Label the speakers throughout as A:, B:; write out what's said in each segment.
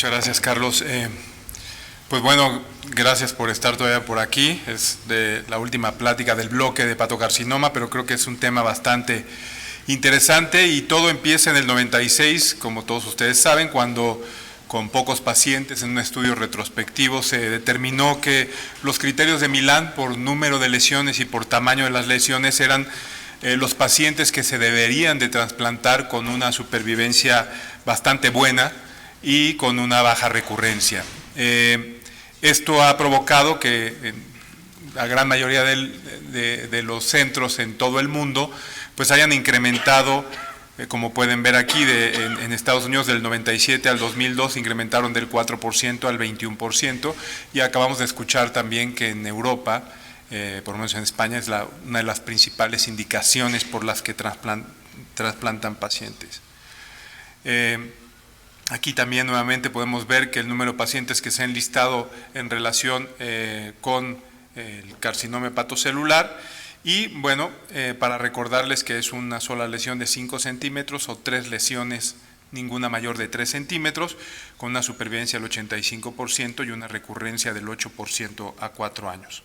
A: Muchas gracias, Carlos. Pues bueno, gracias por estar todavía por aquí. Es de la última plática del bloque de hepatocarcinoma, pero creo que es un tema bastante interesante y todo empieza en el 96, como todos ustedes saben, cuando con pocos pacientes en un estudio retrospectivo se determinó que los criterios de Milán por número de lesiones y por tamaño de las lesiones eran los pacientes que se deberían de trasplantar con una supervivencia bastante buena y con una baja recurrencia. Esto ha provocado que la gran mayoría de los centros en todo el mundo pues hayan incrementado, como pueden ver aquí, en Estados Unidos del 97 al 2002 incrementaron del 4% al 21%, y acabamos de escuchar también que en Europa, por lo menos en España, es una de las principales indicaciones por las que trasplantan pacientes. Aquí también nuevamente podemos ver que el número de pacientes que se han listado en relación con el carcinoma hepatocelular, y bueno, para recordarles que es una sola lesión de 5 centímetros o 3 lesiones, ninguna mayor de 3 centímetros, con una supervivencia del 85% y una recurrencia del 8% a 4 años.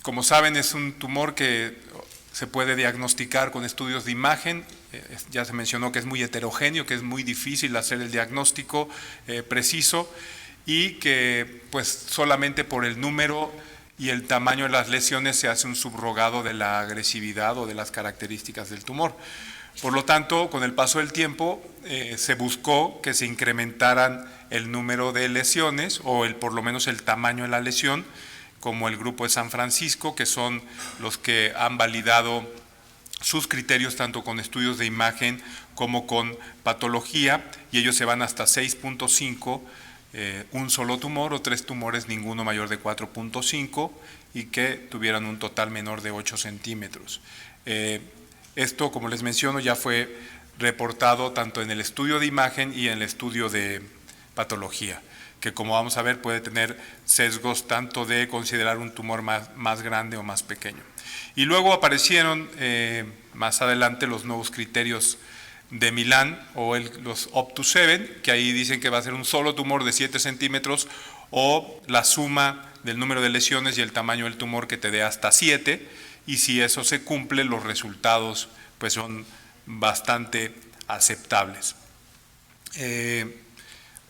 A: Como saben, es un tumor que se puede diagnosticar con estudios de imagen. Ya se mencionó que es muy heterogéneo, que es muy difícil hacer el diagnóstico preciso, y que pues solamente por el número y el tamaño de las lesiones se hace un subrogado de la agresividad o de las características del tumor. Por lo tanto, con el paso del tiempo se buscó que se incrementaran el número de lesiones o por lo menos el tamaño de la lesión, como el grupo de San Francisco, que son los que han validado sus criterios tanto con estudios de imagen como con patología, y ellos se van hasta 6.5, un solo tumor, o 3 tumores, ninguno mayor de 4.5, y que tuvieran un total menor de 8 centímetros. Esto, como les menciono, ya fue reportado tanto en el estudio de imagen y en el estudio de patología, que como vamos a ver puede tener sesgos tanto de considerar un tumor más grande o más pequeño. Y luego aparecieron más adelante los nuevos criterios de Milán, o los Up-to-7, que ahí dicen que va a ser un solo tumor de 7 centímetros o la suma del número de lesiones y el tamaño del tumor que te dé hasta 7, y si eso se cumple, los resultados pues son bastante aceptables.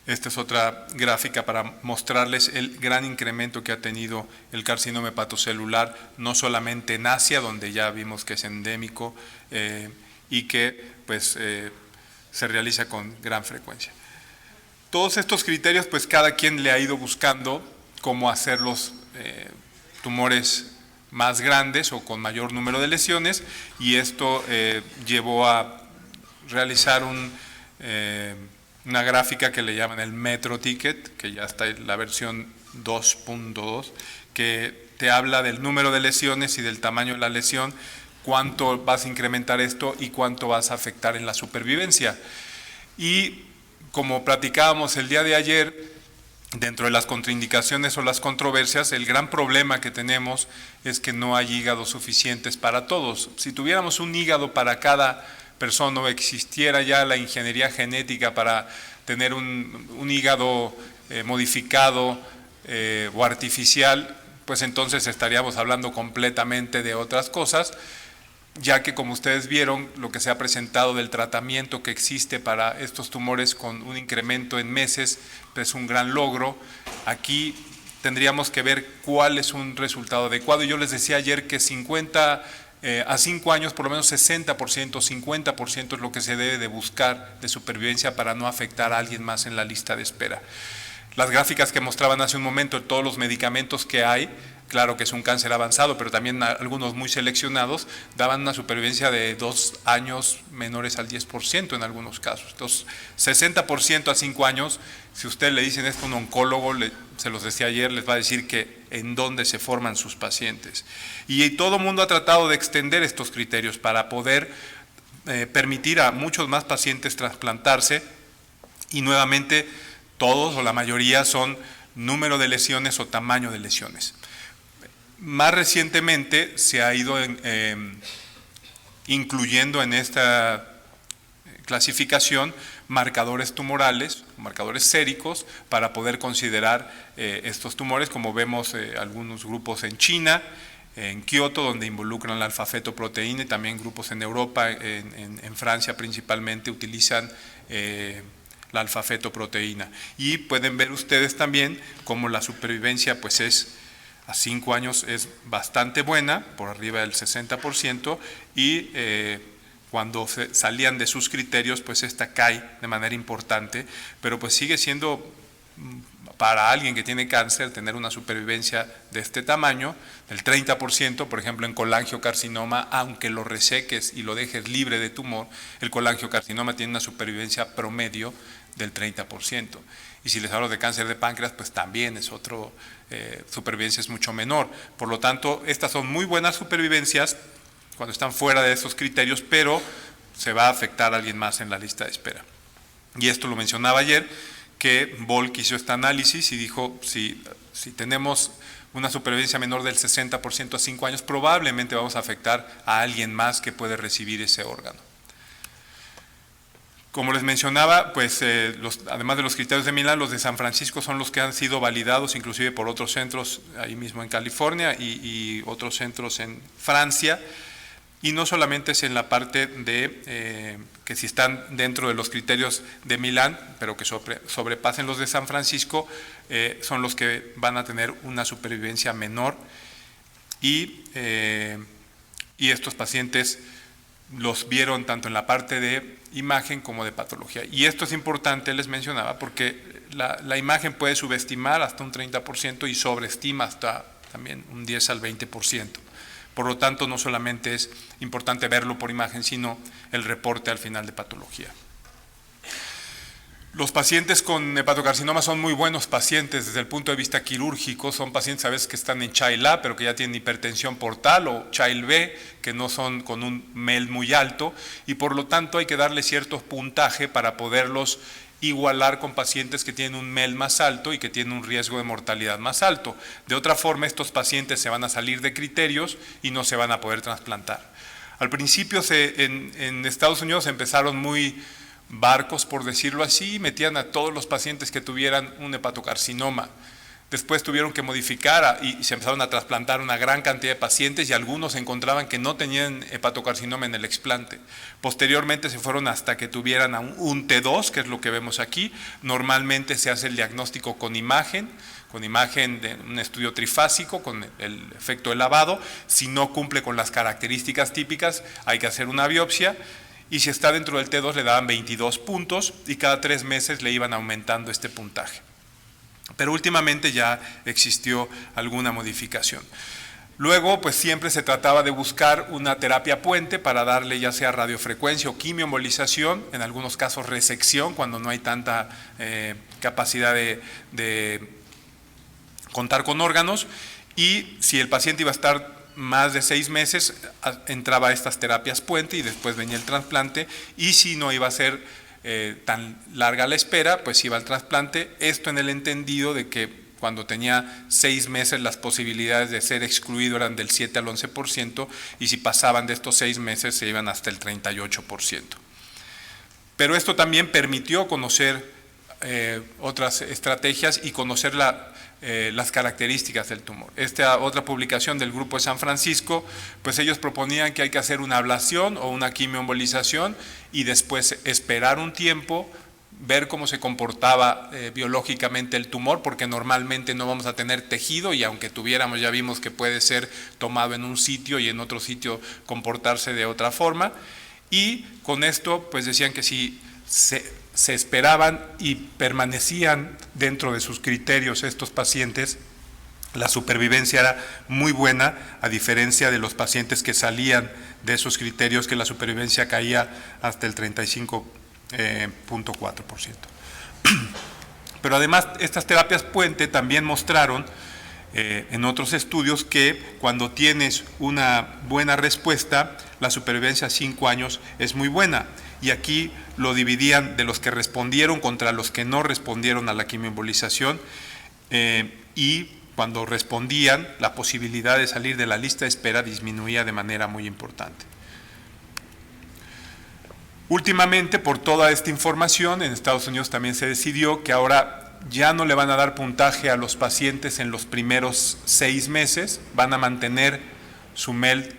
A: Esta es otra gráfica para mostrarles el gran incremento que ha tenido el carcinoma hepatocelular, no solamente en Asia, donde ya vimos que es endémico y que pues, se realiza con gran frecuencia. Todos estos criterios, pues cada quien le ha ido buscando cómo hacer los tumores más grandes o con mayor número de lesiones, y esto llevó a realizar una gráfica que le llaman el Metro Ticket, que ya está en la versión 2.2, que te habla del número de lesiones y del tamaño de la lesión, cuánto vas a incrementar esto y cuánto vas a afectar en la supervivencia. Y como platicábamos el día de ayer, dentro de las contraindicaciones o las controversias, el gran problema que tenemos es que no hay hígados suficientes para todos. Si tuviéramos un hígado para cada persona, o existiera ya la ingeniería genética para tener un hígado modificado o artificial, pues entonces estaríamos hablando completamente de otras cosas, ya que como ustedes vieron, lo que se ha presentado del tratamiento que existe para estos tumores con un incremento en meses, pues es un gran logro. Aquí tendríamos que ver cuál es un resultado adecuado. Yo les decía ayer que a 5 años, por lo menos 60%, 50% es lo que se debe de buscar de supervivencia para no afectar a alguien más en la lista de espera. Las gráficas que mostraban hace un momento, todos los medicamentos que hay, claro que es un cáncer avanzado, pero también algunos muy seleccionados, daban una supervivencia de 2 años menores al 10% en algunos casos. Entonces, 60% a 5 años, si usted le dicen esto a un oncólogo, se los decía ayer, les va a decir que en dónde se forman sus pacientes. Y todo el mundo ha tratado de extender estos criterios para poder permitir a muchos más pacientes trasplantarse, y nuevamente todos o la mayoría son número de lesiones o tamaño de lesiones. Más recientemente se ha ido incluyendo en esta clasificación marcadores tumorales, marcadores séricos, para poder considerar estos tumores, como vemos algunos grupos en China, en Kioto, donde involucran la alfa-fetoproteína, y también grupos en Europa, en Francia principalmente, utilizan la alfa-fetoproteína. Y pueden ver ustedes también cómo la supervivencia pues a 5 años es bastante buena, por arriba del 60%, y cuando salían de sus criterios, pues esta cae de manera importante, pero pues sigue siendo, para alguien que tiene cáncer, tener una supervivencia de este tamaño, del 30%, por ejemplo, en colangiocarcinoma, aunque lo reseques y lo dejes libre de tumor, el colangiocarcinoma tiene una supervivencia promedio del 30%. Y si les hablo de cáncer de páncreas, pues también es otro, supervivencia es mucho menor. Por lo tanto, estas son muy buenas supervivencias cuando están fuera de esos criterios, pero se va a afectar a alguien más en la lista de espera. Y esto lo mencionaba ayer, que Volk hizo este análisis y dijo, si tenemos una supervivencia menor del 60% a 5 años, probablemente vamos a afectar a alguien más que puede recibir ese órgano. Como les mencionaba, pues además de los criterios de Milán, los de San Francisco son los que han sido validados inclusive por otros centros ahí mismo en California y otros centros en Francia. Y no solamente es en la parte de que si están dentro de los criterios de Milán, pero que sobrepasen los de San Francisco, son los que van a tener una supervivencia menor, y estos pacientes los vieron tanto en la parte de imagen como de patología. Y esto es importante, les mencionaba, porque la imagen puede subestimar hasta un 30% y sobreestima hasta también un 10 al 20%. Por lo tanto, no solamente es importante verlo por imagen, sino el reporte al final de patología. Los pacientes con hepatocarcinoma son muy buenos pacientes desde el punto de vista quirúrgico. Son pacientes a veces que están en Child A, pero que ya tienen hipertensión portal, o Child B, que no son con un MEL muy alto, y por lo tanto hay que darle cierto puntaje para poderlos igualar con pacientes que tienen un MEL más alto y que tienen un riesgo de mortalidad más alto. De otra forma, estos pacientes se van a salir de criterios y no se van a poder trasplantar. Al principio en Estados Unidos empezaron muy barcos, por decirlo así, metían a todos los pacientes que tuvieran un hepatocarcinoma. Después tuvieron que modificar y se empezaron a trasplantar una gran cantidad de pacientes, y algunos encontraban que no tenían hepatocarcinoma en el explante. Posteriormente se fueron hasta que tuvieran un T2, que es lo que vemos aquí. Normalmente se hace el diagnóstico con imagen de un estudio trifásico, con el efecto de lavado. Si no cumple con las características típicas, hay que hacer una biopsia. Y si está dentro del T2 le daban 22 puntos y cada 3 meses le iban aumentando este puntaje. Pero últimamente ya existió alguna modificación. Luego, pues siempre se trataba de buscar una terapia puente para darle ya sea radiofrecuencia o quimioembolización, en algunos casos resección, cuando no hay tanta capacidad de contar con órganos. Y si el paciente iba a estar más de 6 meses, entraba a estas terapias puente y después venía el trasplante. Y si no iba a ser tan larga la espera, pues iba al trasplante. Esto en el entendido de que cuando tenía 6 meses las posibilidades de ser excluido eran del 7 al 11%, y si pasaban de estos 6 meses se iban hasta el 38%. Pero esto también permitió conocer otras estrategias y conocer las características del tumor. Esta otra publicación del grupo de San Francisco, pues ellos proponían que hay que hacer una ablación o una quimioembolización y después esperar un tiempo, ver cómo se comportaba biológicamente el tumor, porque normalmente no vamos a tener tejido, y aunque tuviéramos, ya vimos que puede ser tomado en un sitio y en otro sitio comportarse de otra forma. Y con esto pues decían que si se esperaban y permanecían dentro de sus criterios estos pacientes, la supervivencia era muy buena, a diferencia de los pacientes que salían de esos criterios, que la supervivencia caía hasta el 35.4%. Pero además, estas terapias puente también mostraron en otros estudios que cuando tienes una buena respuesta, la supervivencia a 5 años es muy buena. Y aquí lo dividían de los que respondieron contra los que no respondieron a la quimioembolización, y cuando respondían, la posibilidad de salir de la lista de espera disminuía de manera muy importante. Últimamente, por toda esta información, en Estados Unidos también se decidió que ahora ya no le van a dar puntaje a los pacientes en los primeros 6 meses, van a mantener su MEL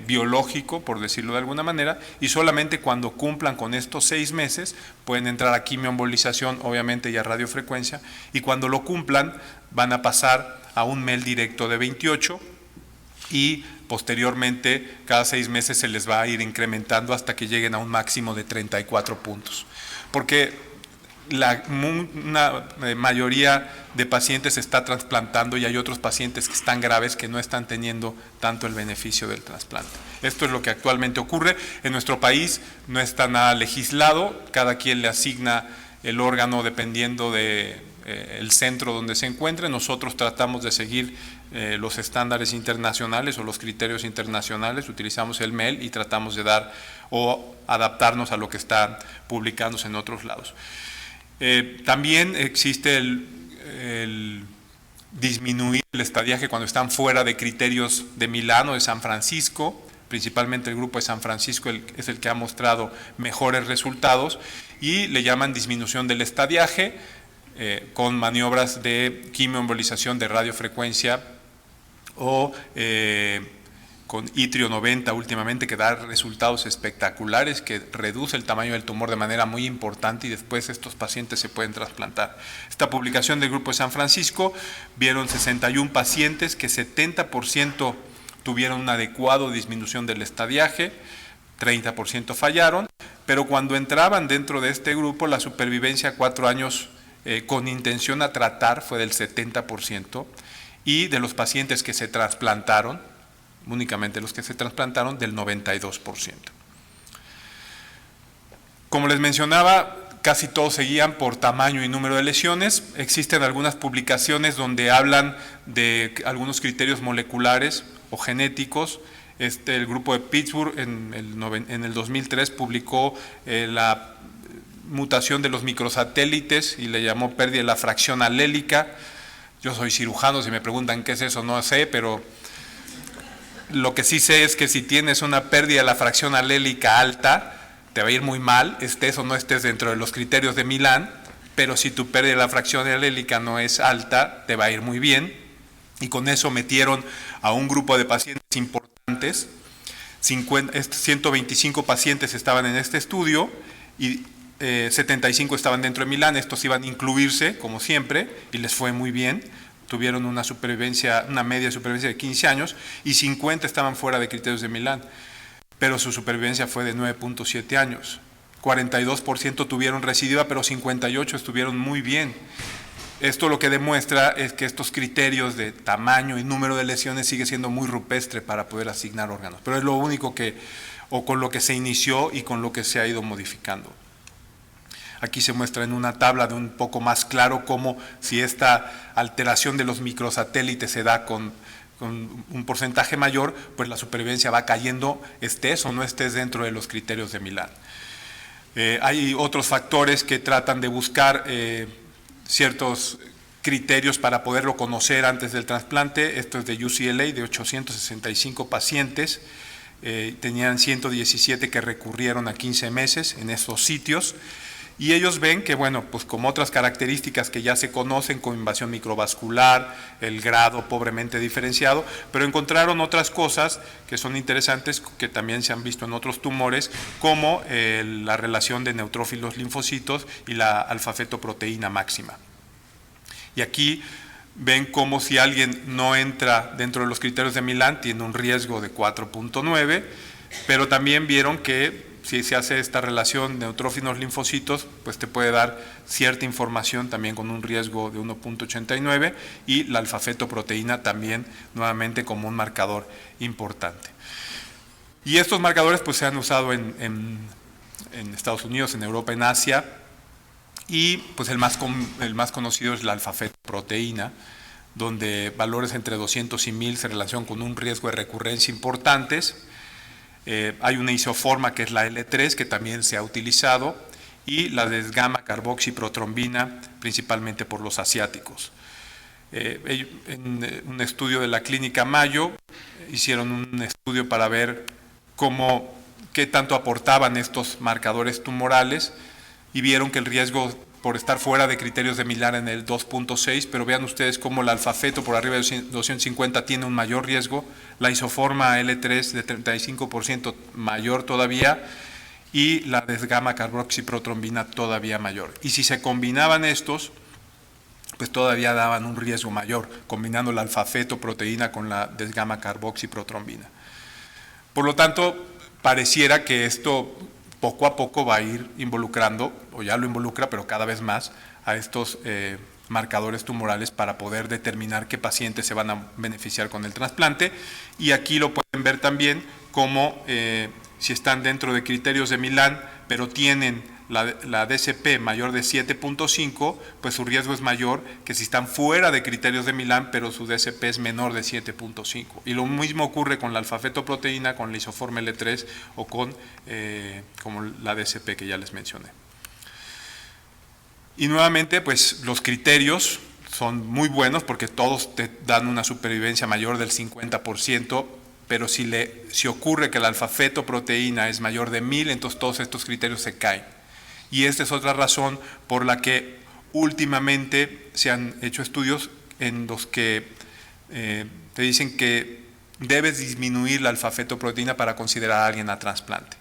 A: biológico, por decirlo de alguna manera, y solamente cuando cumplan con estos 6 meses pueden entrar a quimioembolización, obviamente, y a radiofrecuencia, y cuando lo cumplan van a pasar a un MEL directo de 28 y posteriormente cada 6 meses se les va a ir incrementando hasta que lleguen a un máximo de 34 puntos. Porque una mayoría de pacientes se está trasplantando y hay otros pacientes que están graves que no están teniendo tanto el beneficio del trasplante. Esto es lo que actualmente ocurre. En nuestro país no está nada legislado, cada quien le asigna el órgano dependiendo de el centro donde se encuentre. Nosotros tratamos de seguir los estándares internacionales o los criterios internacionales, utilizamos el MEL y tratamos de dar o adaptarnos a lo que está publicándose en otros lados. También existe el disminuir el estadiaje cuando están fuera de criterios de Milán o de San Francisco, principalmente el grupo de San Francisco es el que ha mostrado mejores resultados, y le llaman disminución del estadiaje con maniobras de quimioembolización de radiofrecuencia o con itrio 90 últimamente, que da resultados espectaculares, que reduce el tamaño del tumor de manera muy importante y después estos pacientes se pueden trasplantar. Esta publicación del grupo de San Francisco vieron 61 pacientes que 70% tuvieron una adecuada disminución del estadiaje, 30% fallaron, pero cuando entraban dentro de este grupo la supervivencia a 4 años con intención a tratar fue del 70%, y de los pacientes que se trasplantaron, únicamente los que se trasplantaron, del 92%. Como les mencionaba, casi todos seguían por tamaño y número de lesiones. Existen algunas publicaciones donde hablan de algunos criterios moleculares o genéticos. El grupo de Pittsburgh en el 2003 publicó la mutación de los microsatélites y le llamó pérdida de la fracción alélica. Yo soy cirujano, si me preguntan qué es eso no sé, pero lo que sí sé es que si tienes una pérdida de la fracción alélica alta, te va a ir muy mal, estés o no estés dentro de los criterios de Milán, pero si tu pérdida de la fracción alélica no es alta, te va a ir muy bien. Y con eso metieron a un grupo de pacientes importantes, 125 pacientes estaban en este estudio y 75 estaban dentro de Milán. Estos iban a incluirse, como siempre, y les fue muy bien. Tuvieron una media de supervivencia de 15 años y 50 estaban fuera de criterios de Milán, pero su supervivencia fue de 9.7 años. 42% tuvieron recidiva, pero 58 estuvieron muy bien. Esto lo que demuestra es que estos criterios de tamaño y número de lesiones sigue siendo muy rupestre para poder asignar órganos, pero es lo único con lo que se inició y con lo que se ha ido modificando. Aquí se muestra en una tabla de un poco más claro cómo si esta alteración de los microsatélites se da con un porcentaje mayor, pues la supervivencia va cayendo, estés o no estés dentro de los criterios de Milán. Hay otros factores que tratan de buscar ciertos criterios para poderlo conocer antes del trasplante. Esto es de UCLA, de 865 pacientes. Tenían 117 que recurrieron a 15 meses en esos sitios. Y ellos ven que, bueno, pues como otras características que ya se conocen, con invasión microvascular, el grado pobremente diferenciado, pero encontraron otras cosas que son interesantes, que también se han visto en otros tumores, como la relación de neutrófilos linfocitos y la alfa-fetoproteína máxima. Y aquí ven como si alguien no entra dentro de los criterios de Milán, tiene un riesgo de 4.9, pero también vieron que si se hace esta relación neutrófilos linfocitos, pues te puede dar cierta información también con un riesgo de 1.89, y la alfa-fetoproteína también nuevamente como un marcador importante. Y estos marcadores pues se han usado en Estados Unidos, en Europa, en Asia, y pues el más conocido es la alfa-fetoproteína, donde valores entre 200 y 1000 se relacionan con un riesgo de recurrencia importantes. Hay una isoforma que es la L3 que también se ha utilizado, y la desgamma-carboxiprotrombina principalmente por los asiáticos. En un estudio de la clínica Mayo hicieron un estudio para ver cómo qué tanto aportaban estos marcadores tumorales y vieron que el riesgo por estar fuera de criterios de Millar en el 2.6, pero vean ustedes cómo el alfafeto por arriba de 250 tiene un mayor riesgo, la isoforma L3 de 35% mayor todavía, y la desgama carboxiprotrombina todavía mayor. Y si se combinaban estos, pues todavía daban un riesgo mayor, combinando la alfa-fetoproteína con la desgama carboxiprotrombina. Por lo tanto, pareciera que esto poco a poco va a ir involucrando, o ya lo involucra, pero cada vez más, a estos marcadores tumorales para poder determinar qué pacientes se van a beneficiar con el trasplante. Y aquí lo pueden ver también como si están dentro de criterios de Milán, pero tienen la DCP mayor de 7.5, pues su riesgo es mayor que si están fuera de criterios de Milán, pero su DCP es menor de 7.5. Y lo mismo ocurre con la alfa-fetoproteína, con la isoforma L3 o con como la DCP que ya les mencioné. Y nuevamente, pues los criterios son muy buenos porque todos te dan una supervivencia mayor del 50%, pero si ocurre que la alfa-fetoproteína es mayor de 1000, entonces todos estos criterios se caen. Y esta es otra razón por la que últimamente se han hecho estudios en los que te dicen que debes disminuir la alfa-fetoproteína para considerar a alguien a trasplante.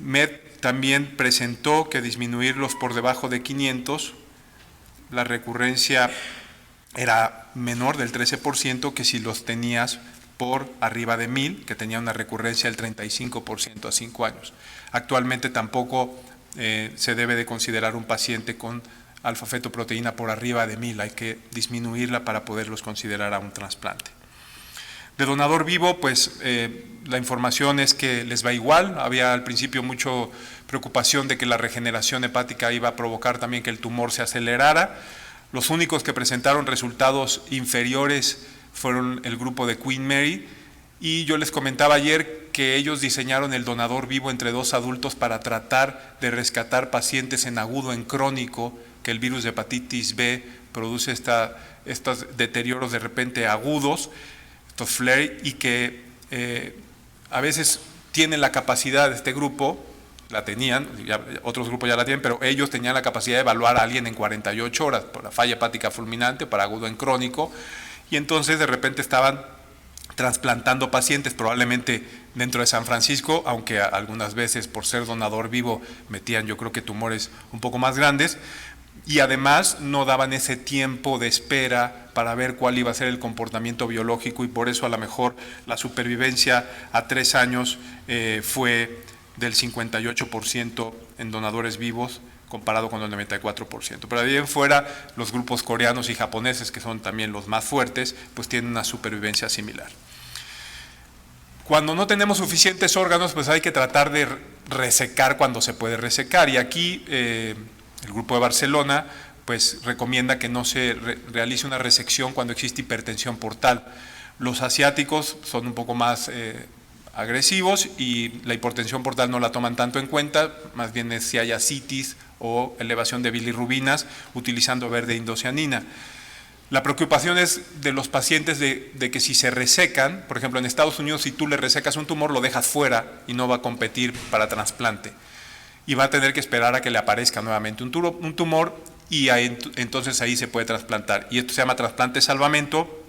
A: Merck también presentó que disminuirlos por debajo de 500, la recurrencia era menor del 13% que si los tenías por arriba de 1000, que tenía una recurrencia del 35% a 5 años. Actualmente tampoco se debe de considerar un paciente con alfa-fetoproteína por arriba de 1000, hay que disminuirla para poderlos considerar a un trasplante. De donador vivo, pues la información es que les va igual. Había al principio mucha preocupación de que la regeneración hepática iba a provocar también que el tumor se acelerara. Los únicos que presentaron resultados inferiores fueron el grupo de Queen Mary, y yo les comentaba ayer que ellos diseñaron el donador vivo entre 2 adultos para tratar de rescatar pacientes en agudo, en crónico, que el virus de hepatitis B produce estos deterioros de repente agudos, estos flare, y que a veces tienen la capacidad de este grupo, la tenían, otros grupos ya la tienen, pero ellos tenían la capacidad de evaluar a alguien en 48 horas por la falla hepática fulminante, para agudo en crónico, y entonces de repente estaban trasplantando pacientes, probablemente dentro de San Francisco, aunque algunas veces por ser donador vivo metían yo creo que tumores un poco más grandes, y además no daban ese tiempo de espera para ver cuál iba a ser el comportamiento biológico, y por eso a lo mejor la supervivencia a 3 años fue del 58% en donadores vivos, comparado con el 94%. Pero de ahí en fuera, los grupos coreanos y japoneses, que son también los más fuertes, pues tienen una supervivencia similar. Cuando no tenemos suficientes órganos, pues hay que tratar de resecar cuando se puede resecar. Y aquí el grupo de Barcelona pues recomienda que no se realice una resección cuando existe hipertensión portal. Los asiáticos son un poco más agresivos y la hipertensión portal no la toman tanto en cuenta, más bien es si hay ascitis o elevación de bilirrubinas utilizando verde-indocianina. La preocupación es de los pacientes de que si se resecan, por ejemplo en Estados Unidos, si tú le resecas un tumor lo dejas fuera y no va a competir para trasplante, y va a tener que esperar a que le aparezca nuevamente un tumor, y entonces ahí se puede trasplantar, y esto se llama trasplante salvamento.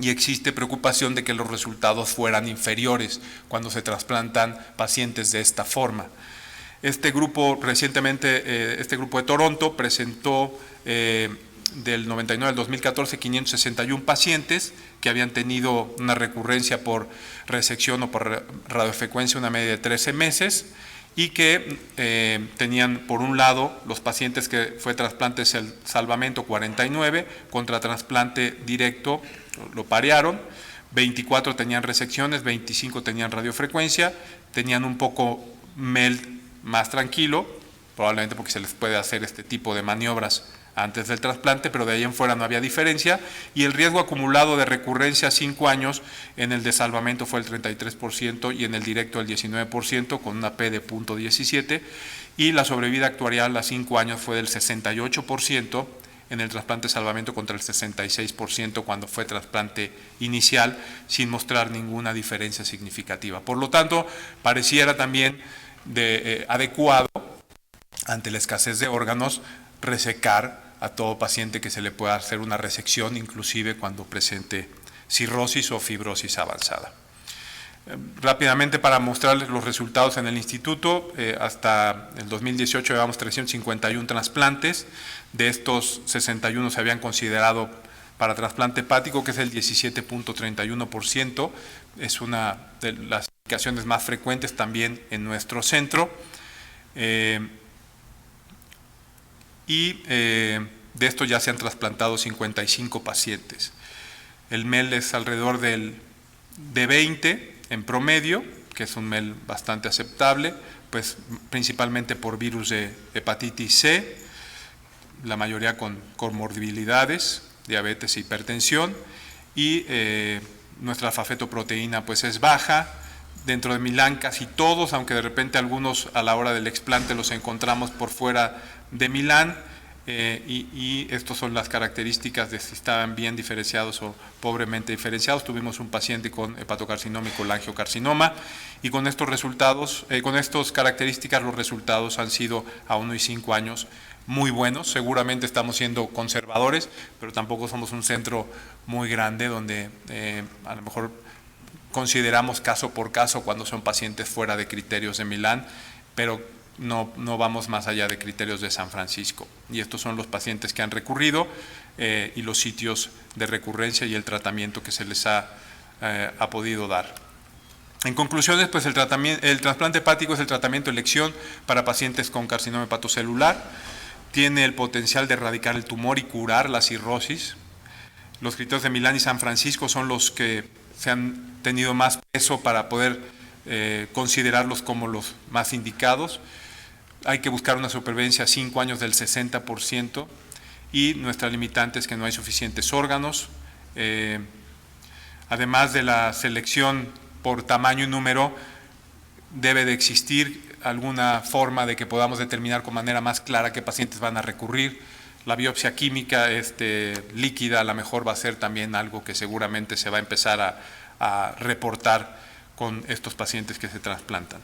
A: Y existe preocupación de que los resultados fueran inferiores cuando se trasplantan pacientes de esta forma. Este grupo recientemente, este grupo de Toronto presentó del 99 al 2014 561 pacientes que habían tenido una recurrencia por resección o por radiofrecuencia una media de 13 meses, y que tenían por un lado los pacientes que fue trasplante salvamento 49 contra trasplante directo, lo parearon, 24 tenían resecciones, 25 tenían radiofrecuencia, tenían un poco MELD más tranquilo, probablemente porque se les puede hacer este tipo de maniobras antes del trasplante, pero de ahí en fuera no había diferencia, y el riesgo acumulado de recurrencia a 5 años en el de salvamento fue el 33% y en el directo el 19%, con una P de 0.17, y la sobrevida actuarial a 5 años fue del 68%, en el trasplante de salvamento contra el 66% cuando fue trasplante inicial, sin mostrar ninguna diferencia significativa. Por lo tanto, pareciera también adecuado, ante la escasez de órganos, resecar a todo paciente que se le pueda hacer una resección, inclusive cuando presente cirrosis o fibrosis avanzada. Rápidamente, para mostrarles los resultados en el instituto, hasta el 2018 llevamos 351 trasplantes. De estos, 61 se habían considerado para trasplante hepático, que es el 17.31%. Es una de las indicaciones más frecuentes también en nuestro centro. De esto ya se han trasplantado 55 pacientes. El MEL es alrededor de 20 en promedio, que es un MEL bastante aceptable, pues principalmente por virus de hepatitis C, la mayoría con comorbilidades, diabetes e hipertensión, y nuestra alfa-fetoproteína pues es baja. Dentro de Milán casi todos, aunque de repente algunos a la hora del explante los encontramos por fuera de Milán, y estas son las características de si estaban bien diferenciados o pobremente diferenciados. Tuvimos un paciente con hepatocarcinoma y colangiocarcinoma, y con estos resultados, con estas características, los resultados han sido a 1 y 5 años muy buenos. Seguramente estamos siendo conservadores, pero tampoco somos un centro muy grande donde a lo mejor consideramos caso por caso cuando son pacientes fuera de criterios de Milán, pero no vamos más allá de criterios de San Francisco. Y estos son los pacientes que han recurrido y los sitios de recurrencia y el tratamiento que se les ha podido dar. En conclusiones, pues el trasplante hepático es el tratamiento de elección para pacientes con carcinoma hepatocelular. Tiene el potencial de erradicar el tumor y curar la cirrosis. Los criterios de Milán y San Francisco son los que se han tenido más peso para poder considerarlos como los más indicados. Hay que buscar una supervivencia a 5 años del 60%, y nuestra limitante es que no hay suficientes órganos. Además de la selección por tamaño y número, debe de existir alguna forma de que podamos determinar con manera más clara qué pacientes van a recurrir. La biopsia química líquida a lo mejor va a ser también algo que seguramente se va a empezar a reportar con estos pacientes que se trasplantan.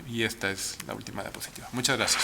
A: Y esta es la última diapositiva. Muchas gracias.